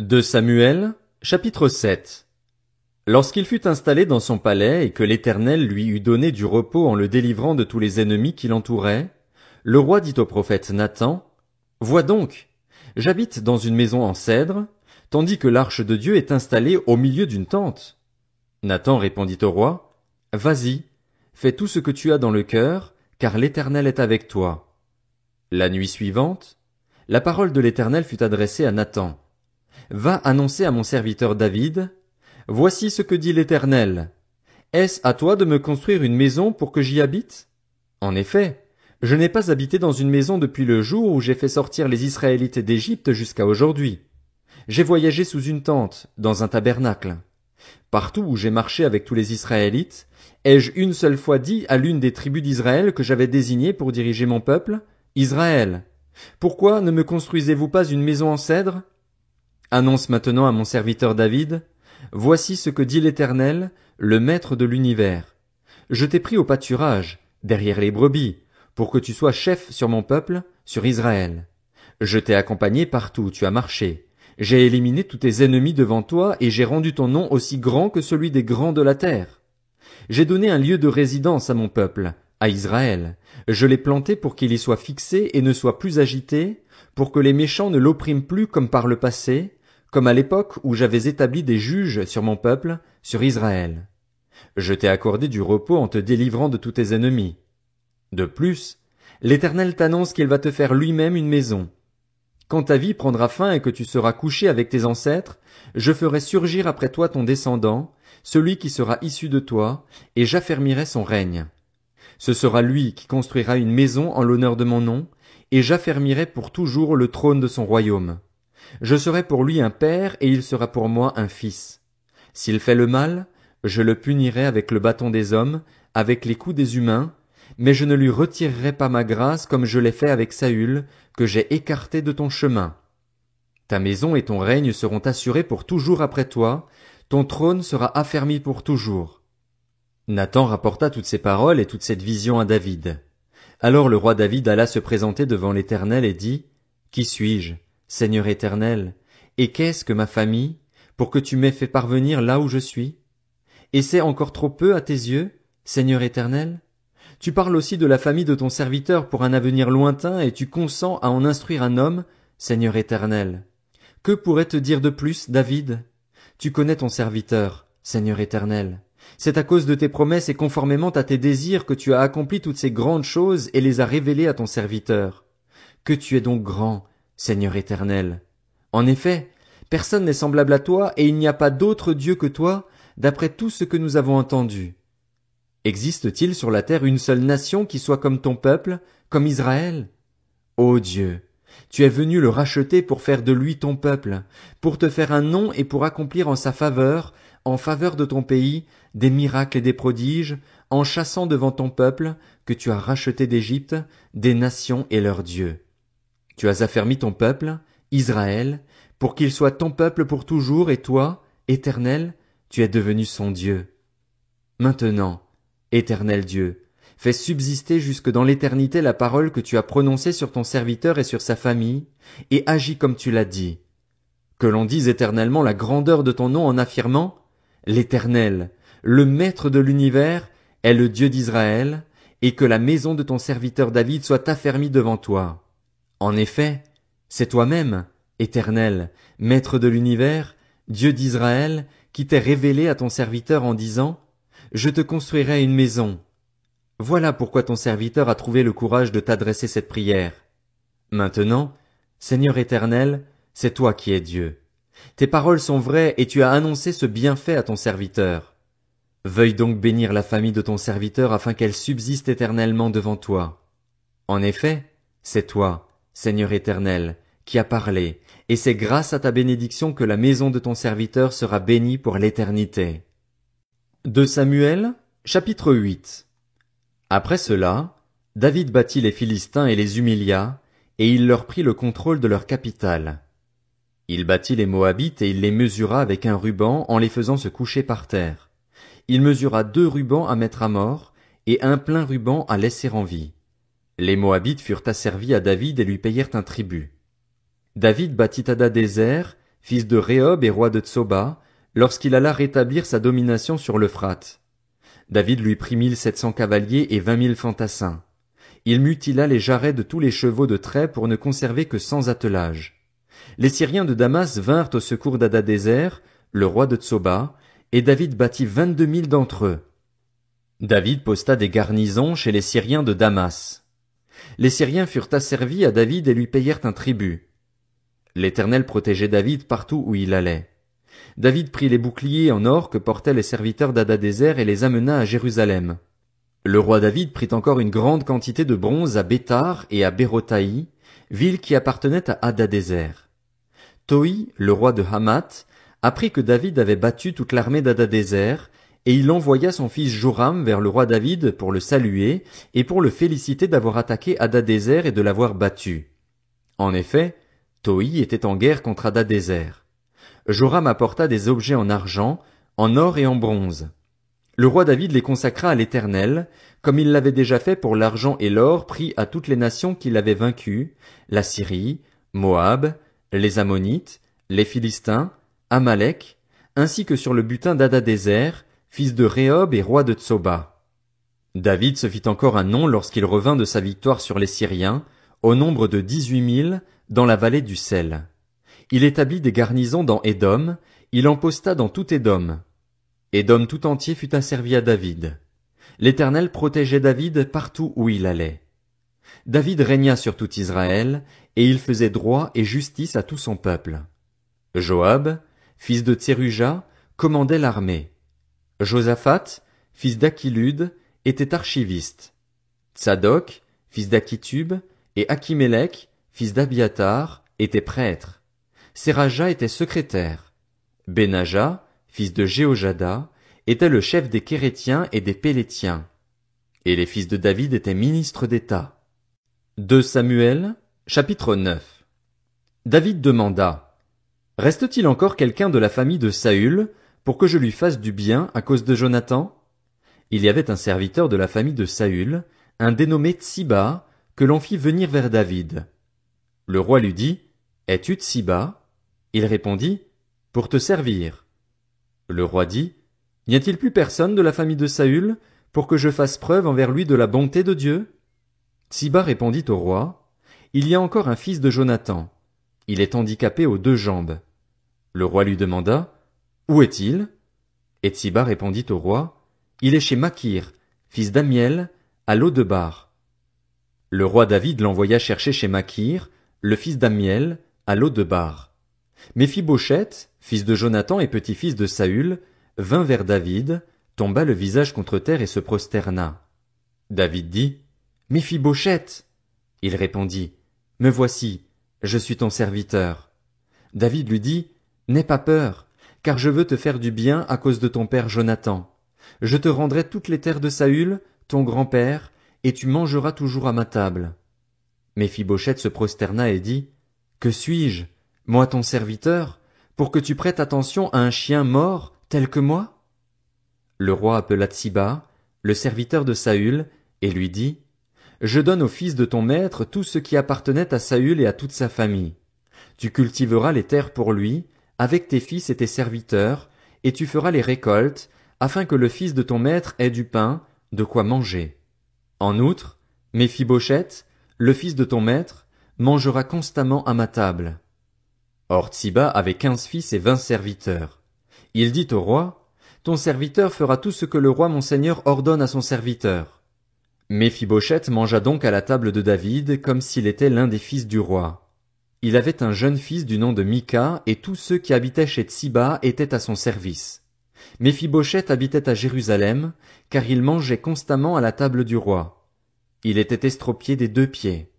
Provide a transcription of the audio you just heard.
2 Samuel, chapitre 7. Lorsqu'il fut installé dans son palais et que l'Éternel lui eut donné du repos en le délivrant de tous les ennemis qui l'entouraient, le roi dit au prophète Nathan, « Vois donc, j'habite dans une maison en cèdre, tandis que l'arche de Dieu est installée au milieu d'une tente. » Nathan répondit au roi, « Vas-y, fais tout ce que tu as dans le cœur, car l'Éternel est avec toi. » La nuit suivante, la parole de l'Éternel fut adressée à Nathan. Va annoncer à mon serviteur David, voici ce que dit l'Éternel. Est-ce à toi de me construire une maison pour que j'y habite? En effet, je n'ai pas habité dans une maison depuis le jour où j'ai fait sortir les Israélites d'Égypte jusqu'à aujourd'hui. J'ai voyagé sous une tente, dans un tabernacle. Partout où j'ai marché avec tous les Israélites, ai-je une seule fois dit à l'une des tribus d'Israël que j'avais désignée pour diriger mon peuple, Israël, pourquoi ne me construisez-vous pas une maison en cèdre? Annonce maintenant à mon serviteur David, voici ce que dit l'Éternel, le Maître de l'univers. Je t'ai pris au pâturage, derrière les brebis, pour que tu sois chef sur mon peuple, sur Israël. Je t'ai accompagné partout où tu as marché. J'ai éliminé tous tes ennemis devant toi et j'ai rendu ton nom aussi grand que celui des grands de la terre. J'ai donné un lieu de résidence à mon peuple, à Israël. Je l'ai planté pour qu'il y soit fixé et ne soit plus agité, pour que les méchants ne l'oppriment plus comme par le passé, comme à l'époque où j'avais établi des juges sur mon peuple, sur Israël. Je t'ai accordé du repos en te délivrant de tous tes ennemis. De plus, l'Éternel t'annonce qu'il va te faire lui-même une maison. Quand ta vie prendra fin et que tu seras couché avec tes ancêtres, je ferai surgir après toi ton descendant, celui qui sera issu de toi, et j'affermirai son règne. Ce sera lui qui construira une maison en l'honneur de mon nom, et j'affermirai pour toujours le trône de son royaume. Je serai pour lui un père et il sera pour moi un fils. S'il fait le mal, je le punirai avec le bâton des hommes, avec les coups des humains, mais je ne lui retirerai pas ma grâce comme je l'ai fait avec Saül, que j'ai écarté de ton chemin. Ta maison et ton règne seront assurés pour toujours après toi, ton trône sera affermi pour toujours. Nathan rapporta toutes ces paroles et toute cette vision à David. Alors le roi David alla se présenter devant l'Éternel et dit, Qui suis-je, Seigneur éternel, et qu'est-ce que ma famille, pour que tu m'aies fait parvenir là où je suis? Et c'est encore trop peu à tes yeux, Seigneur éternel? Tu parles aussi de la famille de ton serviteur pour un avenir lointain et tu consens à en instruire un homme, Seigneur éternel. Que pourrait te dire de plus, David? Tu connais ton serviteur, Seigneur éternel. C'est à cause de tes promesses et conformément à tes désirs que tu as accompli toutes ces grandes choses et les as révélées à ton serviteur. Que tu es donc grand, Seigneur éternel. En effet, personne n'est semblable à toi et il n'y a pas d'autre Dieu que toi, d'après tout ce que nous avons entendu. Existe-t-il sur la terre une seule nation qui soit comme ton peuple, comme Israël? Ô Dieu, tu es venu le racheter pour faire de lui ton peuple, pour te faire un nom et pour accomplir en sa faveur, en faveur de ton pays, des miracles et des prodiges, en chassant devant ton peuple, que tu as racheté d'Égypte, des nations et leurs dieux. Tu as affermi ton peuple, Israël, pour qu'il soit ton peuple pour toujours, et toi, Éternel, tu es devenu son Dieu. Maintenant, Éternel Dieu, fais subsister jusque dans l'éternité la parole que tu as prononcée sur ton serviteur et sur sa famille, et agis comme tu l'as dit. Que l'on dise éternellement la grandeur de ton nom en affirmant, l'Éternel, le Maître de l'univers, est le Dieu d'Israël, et que la maison de ton serviteur David soit affermie devant toi. En effet, c'est toi-même, Éternel, Maître de l'univers, Dieu d'Israël, qui t'es révélé à ton serviteur en disant, Je te construirai une maison. Voilà pourquoi ton serviteur a trouvé le courage de t'adresser cette prière. Maintenant, Seigneur éternel, c'est toi qui es Dieu. Tes paroles sont vraies et tu as annoncé ce bienfait à ton serviteur. Veuille donc bénir la famille de ton serviteur afin qu'elle subsiste éternellement devant toi. En effet, c'est toi, Seigneur éternel, qui as parlé, et c'est grâce à ta bénédiction que la maison de ton serviteur sera bénie pour l'éternité. 2 Samuel, chapitre 8. Après cela, David battit les Philistins et les humilia, et il leur prit le contrôle de leur capitale. Il battit les Moabites et il les mesura avec un ruban en les faisant se coucher par terre. Il mesura 2 rubans à mettre à mort, et un plein ruban à laisser en vie. Les Moabites furent asservis à David et lui payèrent un tribut. David battit Hadadézer, fils de Rehob et roi de Tsoba, lorsqu'il alla rétablir sa domination sur l'Euphrate. David lui prit 1700 cavaliers et 20 000 fantassins. Il mutila les jarrets de tous les chevaux de trait pour ne conserver que 100 attelages. Les Syriens de Damas vinrent au secours d'Hadadézer, le roi de Tsoba, et David battit 22 000 d'entre eux. David posta des garnisons chez les Syriens de Damas. Les Syriens furent asservis à David et lui payèrent un tribut. L'Éternel protégeait David partout où il allait. David prit les boucliers en or que portaient les serviteurs d'Hadadézer et les amena à Jérusalem. Le roi David prit encore une grande quantité de bronze à Béthar et à Bérotaï, villes qui appartenaient à Hadadézer. Toi, le roi de Hamath, apprit que David avait battu toute l'armée d'Hadadézer, et il envoya son fils Joram vers le roi David pour le saluer et pour le féliciter d'avoir attaqué Hadadézer et de l'avoir battu. En effet, Toi était en guerre contre Hadadézer. Joram apporta des objets en argent, en or et en bronze. Le roi David les consacra à l'Éternel, comme il l'avait déjà fait pour l'argent et l'or pris à toutes les nations qu'il avait vaincues, la Syrie, Moab, les Ammonites, les Philistins, Amalek, ainsi que sur le butin d'Hadadézer, fils de Rehob et roi de Tsoba. David se fit encore un nom lorsqu'il revint de sa victoire sur les Syriens, au nombre de 18 000, dans la vallée du sel. Il établit des garnisons dans Édom, il en posta dans tout Édom. Édom tout entier fut asservi à David. L'Éternel protégeait David partout où il allait. David régna sur tout Israël, et il faisait droit et justice à tout son peuple. Joab, fils de Tseruja, commandait l'armée. Josaphat, fils d'Achilude, était archiviste. Tsadok, fils d'Achitub, et Achimélec, fils d'Abiatar, étaient prêtres. Séraja était secrétaire. Benaja, fils de Jéhojada, était le chef des Kérétiens et des Pélétiens. Et les fils de David étaient ministres d'État. 2 Samuel, chapitre 9. David demanda: Reste-t-il encore quelqu'un de la famille de Saül, pour que je lui fasse du bien à cause de Jonathan? Il y avait un serviteur de la famille de Saül, un dénommé Tsiba, que l'on fit venir vers David. Le roi lui dit: Es-tu Tsiba? Il répondit: Pour te servir. Le roi dit: N'y a-t-il plus personne de la famille de Saül, pour que je fasse preuve envers lui de la bonté de Dieu? Tsiba répondit au roi: Il y a encore un fils de Jonathan. Il est handicapé aux 2 jambes. Le roi lui demanda: Où est-il? Et Tsiba répondit au roi: Il est chez Makir, fils d'Amiel, à Lo-debar. Le roi David l'envoya chercher chez Makir, le fils d'Amiel, à Lo-debar. Méphibosheth, fils de Jonathan et petit-fils de Saül, vint vers David, tomba le visage contre terre et se prosterna. David dit: Méphibosheth. Il répondit: Me voici, je suis ton serviteur. David lui dit: N'aie pas peur, car je veux te faire du bien à cause de ton père Jonathan. Je te rendrai toutes les terres de Saül, ton grand-père, et tu mangeras toujours à ma table. Méphibosheth se prosterna et dit: Que suis-je, moi ton serviteur, pour que tu prêtes attention à un chien mort tel que moi? Le roi appela Tsiba, le serviteur de Saül, et lui dit: Je donne au fils de ton maître tout ce qui appartenait à Saül et à toute sa famille. Tu cultiveras les terres pour lui, avec tes fils et tes serviteurs, et tu feras les récoltes, afin que le fils de ton maître ait du pain, de quoi manger. En outre, Méphibosheth, le fils de ton maître, mangera constamment à ma table. Or Tsiba avait 15 fils et 20 serviteurs. Il dit au roi: Ton serviteur fera tout ce que le roi mon seigneur ordonne à son serviteur. Méphibosheth mangea donc à la table de David comme s'il était l'un des fils du roi. Il avait un jeune fils du nom de Mika, et tous ceux qui habitaient chez Tsiba étaient à son service. Méphibosheth habitait à Jérusalem, car il mangeait constamment à la table du roi. Il était estropié des 2 pieds.